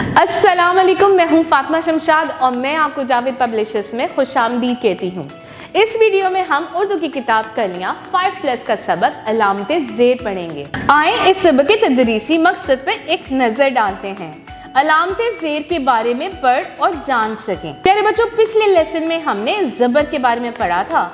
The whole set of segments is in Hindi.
अस्सलाम वालेकुम, मैं हूं फातिमा शमशाद और मैं आपको जावेद पब्लिशर्स में खुशामदीद कहती हूं। इस वीडियो में हम उर्दू की किताब कलियां 5+ का सबक अलामते ज़ेर पढ़ेंगे। आए इस सबक के तदरीसी मकसद पर एक नज़र डालते हैं, अलामते ज़ेर के बारे में पढ़ और जान सकें। प्यारे बच्चों, पिछले लेसन में हमने ज़बर के बारे में पढ़ा था,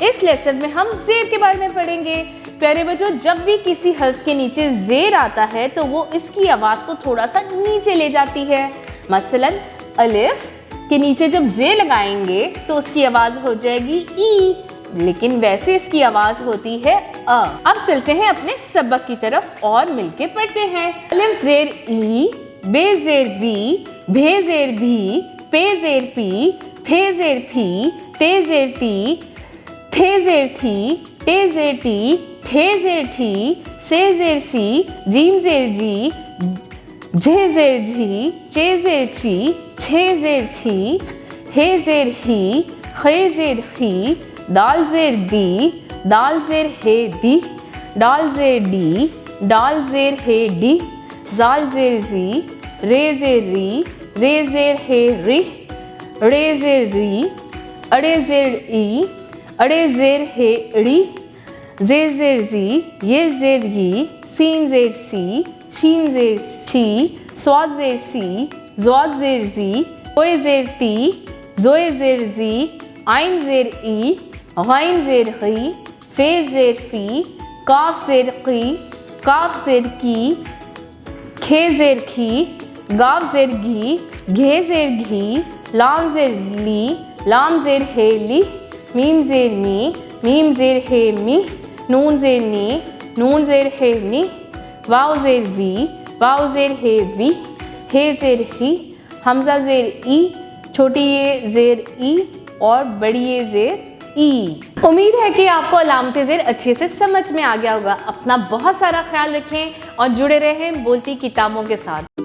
इस लेसन में हम ज़ेर के बारे में पढ़ेंगे। प्यारे बच्चों, जब भी किसी हर्फ के नीचे ज़ेर आता है तो वो इसकी आवाज़ को थोड़ा सा नीचे ले जाती है। मसलन अलिफ के नीचे जब ज़ेर लगाएंगे तो उसकी आवाज़ हो जाएगी ई, लेकिन वैसे इसकी आवाज़ होती है अ। अब चलते हैं अपने सबक की तरफ और मिलके पढ़ते हैं। अलिफ ज़ेर ई, बे ज़ेर बी, भे ज़ेर भी, पे ज़ेर पी, फे ज़ेर फी, ते ज़ेर ती, थे ज़ेर थी, टे ज़ेर टी, ठे ज़ेर ठी, से ज़ेर सी, जीम ज़ेर जी, झे ज़ेर झी, चे ज़ेर ची, छे ज़ेर छी, हे ज़ेर ही, खे ज़ेर ही, दाल ज़ेर दी, दाल ज़ेर हे दी, डाल ज़ेर डी, डाल ज़ेर हे डी, जाल ज़ेर जी, रे ज़ेर री, रे ज़ेर हे री, रे ज़ेर री, अड़े ज़ेर ई, अड़े ज़ेर हे ड़ी, ज़ेर ज़ेर जी, ये ज़ेर यी, सीन ज़ेर सी, शीन ज़ेर शी, स्वाद ज़ेर सी, ज़्वाद ज़ेर जी, ज़ोए ज़ेर ती, ज़ोए ज़ेर जी, आइन ज़ेर ई, गाइन ज़ेर गी, फे ज़ेर फी, काफ ज़ेर की, काफ ज़ेर की, खे ज़ेर खी, गाव ज़ेर घी, घे ज़ेर घी, लाम ज़ेर ली, लाम ज़ेर हे ली, मीम ज़ेर मी, मीम ज़ेर हे मी, नून ज़ेर नी, नून ज़ेर हे नी, वाव ज़ेर वी, वाव ज़ेर हे वी, हे ज़ेर ही, हमज़ा ज़ेर ई, छोटी ये ज़ेर ई और बड़ी ये ज़ेर ई। उम्मीद है कि आपको अलामते ज़ेर अच्छे से समझ में आ गया होगा। अपना बहुत सारा ख्याल रखें और जुड़े रहें बोलती किताबों के साथ।